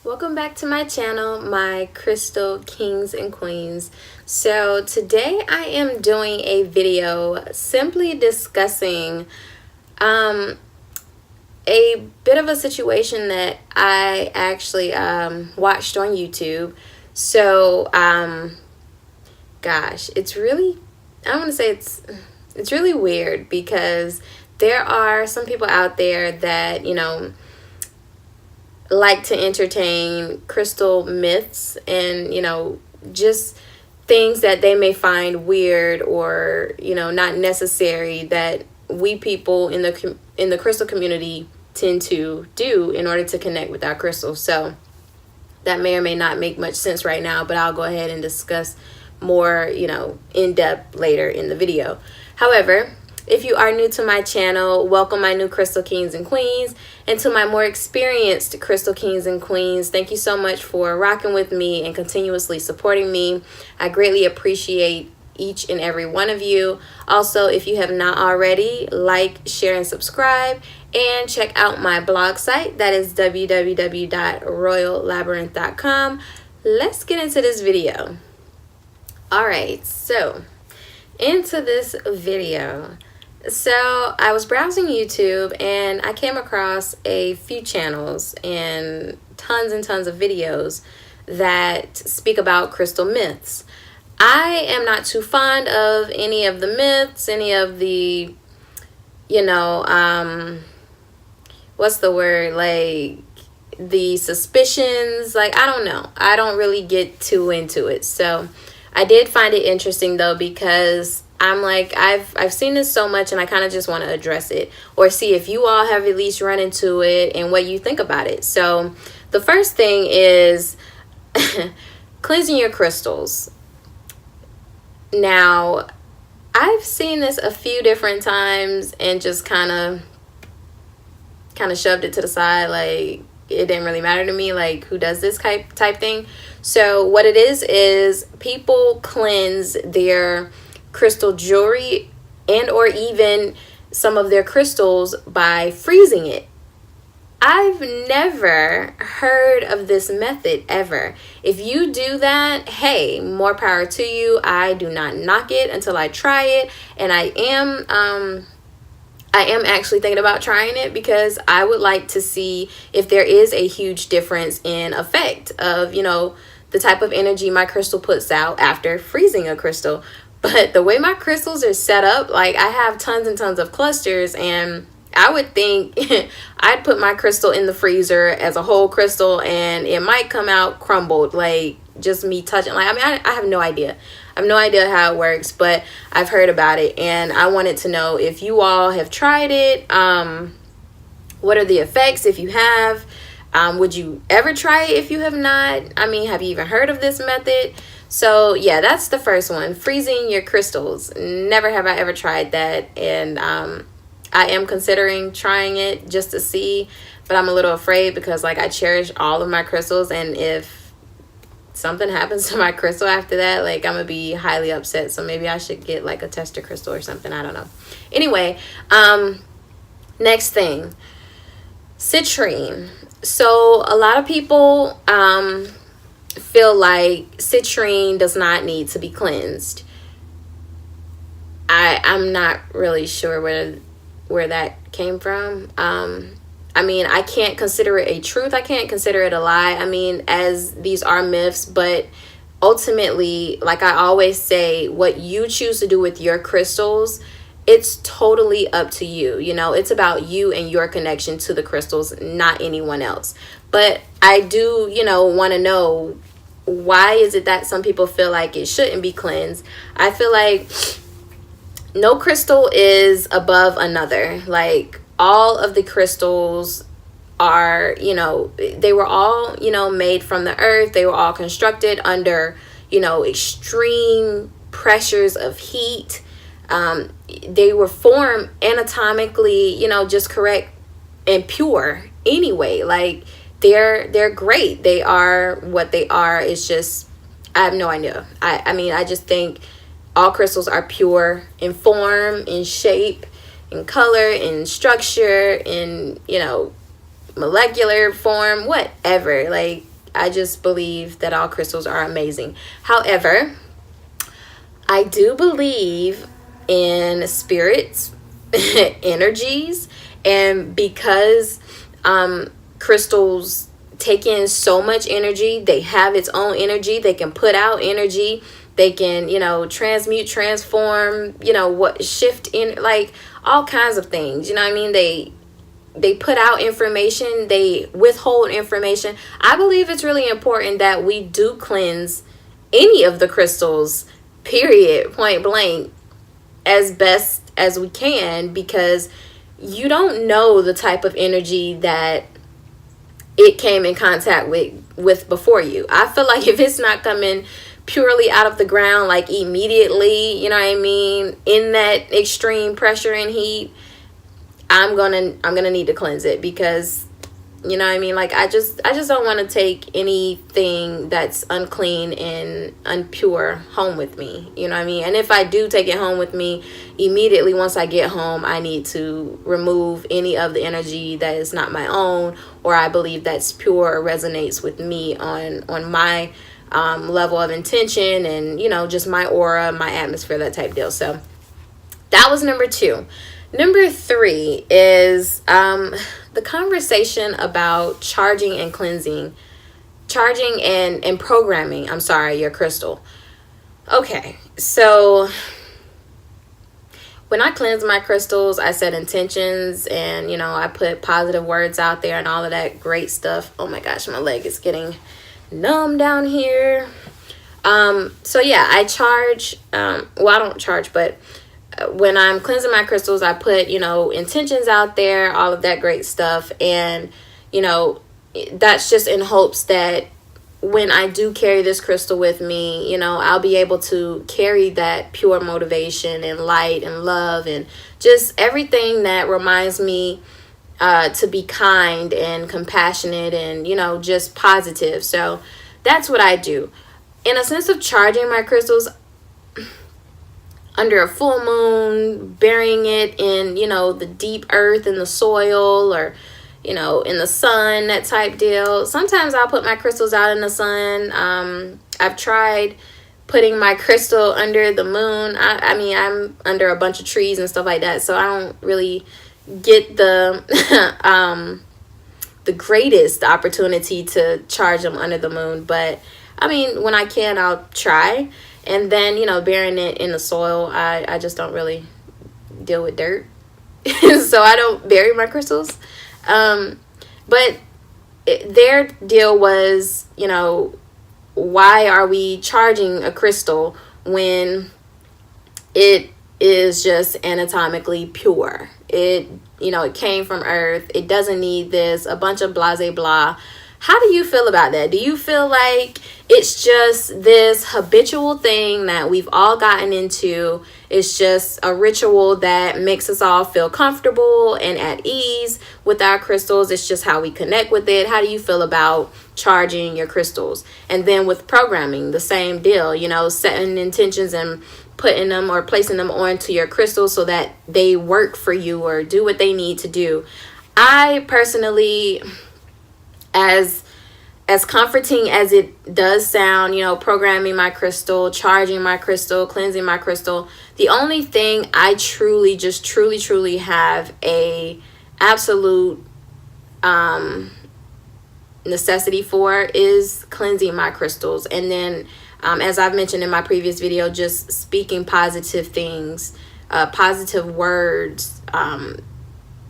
Welcome back to my channel, my crystal kings and queens. So today I am doing a video simply discussing a bit of a situation that I actually watched on YouTube. So gosh, it's really, I want to say it's really weird because there are some people out there that, like to entertain crystal myths and just things that they may find weird or not necessary that we people in the crystal community tend to do in order to connect with our crystals. So that may or may not make much sense right now, but I'll go ahead and discuss more in depth later in the video. However, if you are new to my channel, welcome my new crystal kings and queens, and to my more experienced crystal kings and queens, thank you so much for rocking with me and continuously supporting me. I greatly appreciate each and every one of you. Also, if you have not already, like, share, and subscribe, and check out my blog site. That is www.royallabyrinth.com. Let's get into this video. All right, so into this video. So I was browsing YouTube and I came across a few channels and tons of videos that speak about crystal myths. I am not too fond of any of the myths, any of the, what's the word, like the suspicions, like I don't know. I don't really get too into it. So I did find it interesting though, because I'm like, I've seen this so much and I kind of just want to address it or see if you all have at least run into it and what you think about it. So the first thing is cleansing your crystals. Now, I've seen this a few different times and just kind of shoved it to the side, like it didn't really matter to me, like who does this type thing. So what it is people cleanse their crystal jewelry and or even some of their crystals by freezing it. I've never heard of this method ever. If you do that, hey, more power to you. I do not knock it until I try it, and I am actually thinking about trying it because I would like to see if there is a huge difference in effect of the type of energy my crystal puts out after freezing a crystal. But the way my crystals are set up, like I have tons and tons of clusters, and I would think I'd put my crystal in the freezer as a whole crystal and it might come out crumbled, like just me touching. Like, I mean, I have no idea. I have no idea how it works, but I've heard about it and I wanted to know if you all have tried it. What are the effects if you have? Would you ever try it if you have not? I mean, have you even heard of this method? So yeah, that's the first one, freezing your crystals. Never have I ever tried that, and I am considering trying it just to see, but I'm a little afraid because like I cherish all of my crystals, and if something happens to my crystal after that, like I'm gonna be highly upset. So maybe I should get like a tester crystal or something, I don't know. Anyway, next thing, citrine. So a lot of people feel like citrine does not need to be cleansed. I'm not really sure where that came from. I mean, I can't consider it a truth. I can't consider it a lie. I mean, as these are myths, but ultimately, like I always say, what you choose to do with your crystals, it's totally up to you. It's about you and your connection to the crystals, not anyone else. But I do, want to know, why is it that some people feel like it shouldn't be cleansed? I feel like no crystal is above another. Like all of the crystals are, they were all, made from the earth. They were all constructed under, extreme pressures of heat. They were formed anatomically, just correct and pure anyway. Like they're great. They are what they are. It's just, I have no idea. I mean, I just think all crystals are pure in form, in shape, in color, in structure, in, molecular form, whatever. Like I just believe that all crystals are amazing. However, I do believe in spirits, energies, and because crystals take in so much energy, they have its own energy, they can put out energy, they can, transmute, transform, what shift in, like all kinds of things, you know what I mean? They put out information, they withhold information. I believe it's really important that we do cleanse any of the crystals, period, point blank, as best as we can, because you don't know the type of energy that it came in contact with before you. I feel like if it's not coming purely out of the ground, like immediately, you know what I mean, in that extreme pressure and heat, I'm gonna need to cleanse it, because you know what I mean, like I just don't want to take anything that's unclean and impure home with me, you know what I mean? And if I do take it home with me, immediately once I get home, I need to remove any of the energy that is not my own, or I believe that's pure or resonates with me on my level of intention and just my aura, my atmosphere, that type deal. So that was number 2. Number 3 is the conversation about charging and programming, your crystal. Okay, so when I cleanse my crystals, I set intentions and, I put positive words out there and all of that great stuff. Oh my gosh, my leg is getting numb down here. So yeah, I charge, I don't charge, but when I'm cleansing my crystals, I put, intentions out there, all of that great stuff. And, that's just in hopes that when I do carry this crystal with me, I'll be able to carry that pure motivation and light and love and just everything that reminds me to be kind and compassionate and, just positive. So that's what I do. In a sense of charging my crystals, under a full moon, burying it in, the deep earth and the soil, or, in the sun, that type deal. Sometimes I'll put my crystals out in the sun. I've tried putting my crystal under the moon. I mean, I'm under a bunch of trees and stuff like that, so I don't really get the the greatest opportunity to charge them under the moon. But, I mean, when I can, I'll try. And then, burying it in the soil, I just don't really deal with dirt. So I don't bury my crystals. But their deal was, why are we charging a crystal when it is just anatomically pure? It came from earth. It doesn't need this, a bunch of blah, blah. How do you feel about that? Do you feel like it's just this habitual thing that we've all gotten into? It's just a ritual that makes us all feel comfortable and at ease with our crystals. It's just how we connect with it. How do you feel about charging your crystals? And then with programming, the same deal, setting intentions and putting them or placing them onto your crystals so that they work for you or do what they need to do. I personally, as comforting as it does sound, programming my crystal, charging my crystal, cleansing my crystal, the only thing I truly have a absolute necessity for is cleansing my crystals. And then, as I've mentioned in my previous video, just speaking positive things, positive words,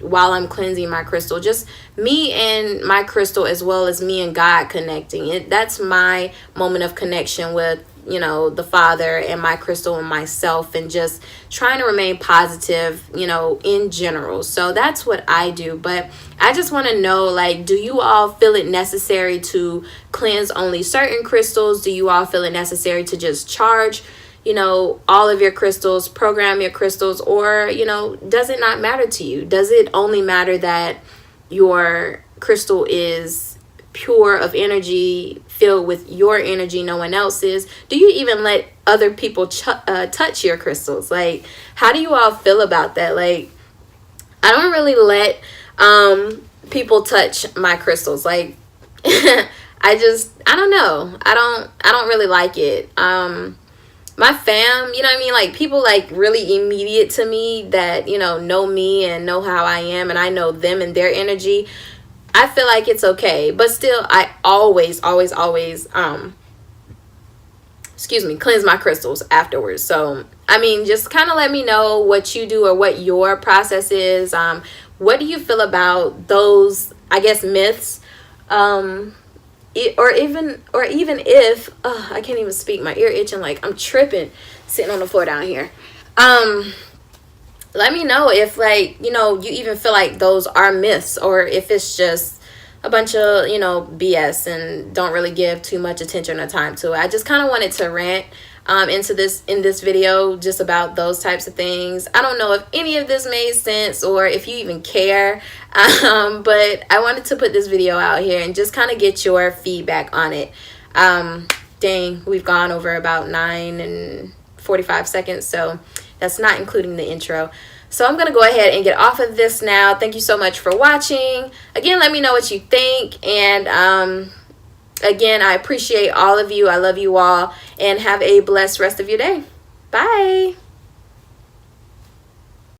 while I'm cleansing my crystal. Just me and my crystal, as well as me and God connecting. That's my moment of connection with, the Father and my crystal and myself, and just trying to remain positive, in general. So that's what I do. But I just want to know, do you all feel it necessary to cleanse only certain crystals? Do you all feel it necessary to just charge all of your crystals, program your crystals, or, does it not matter to you? Does it only matter that your crystal is pure of energy, filled with your energy, no one else's? Do you even let other people touch your crystals? How do you all feel about that? I don't really let people touch my crystals. I don't know. I don't really like it. My fam, you know what I mean? Like, people like really immediate to me that, know me and know how I am, and I know them and their energy. I feel like it's okay. But still, I always cleanse my crystals afterwards. So, I mean, just kind of let me know what you do or what your process is. What do you feel about those, I guess, myths? Or even if I can't even speak, my ear itching like I'm tripping sitting on the floor down here. Let me know if, like, you even feel like those are myths, or if it's just a bunch of BS and don't really give too much attention or time to it. I just kind of wanted to rant in this video just about those types of things. I don't know if any of this made sense or if you even care, but I wanted to put this video out here and just kind of get your feedback on it. Dang, we've gone over about 9 and 45 seconds, so that's not including the intro. So I'm going to go ahead and get off of this now. Thank you so much for watching. Again, let me know what you think. And again, I appreciate all of you. I love you all. And have a blessed rest of your day. Bye.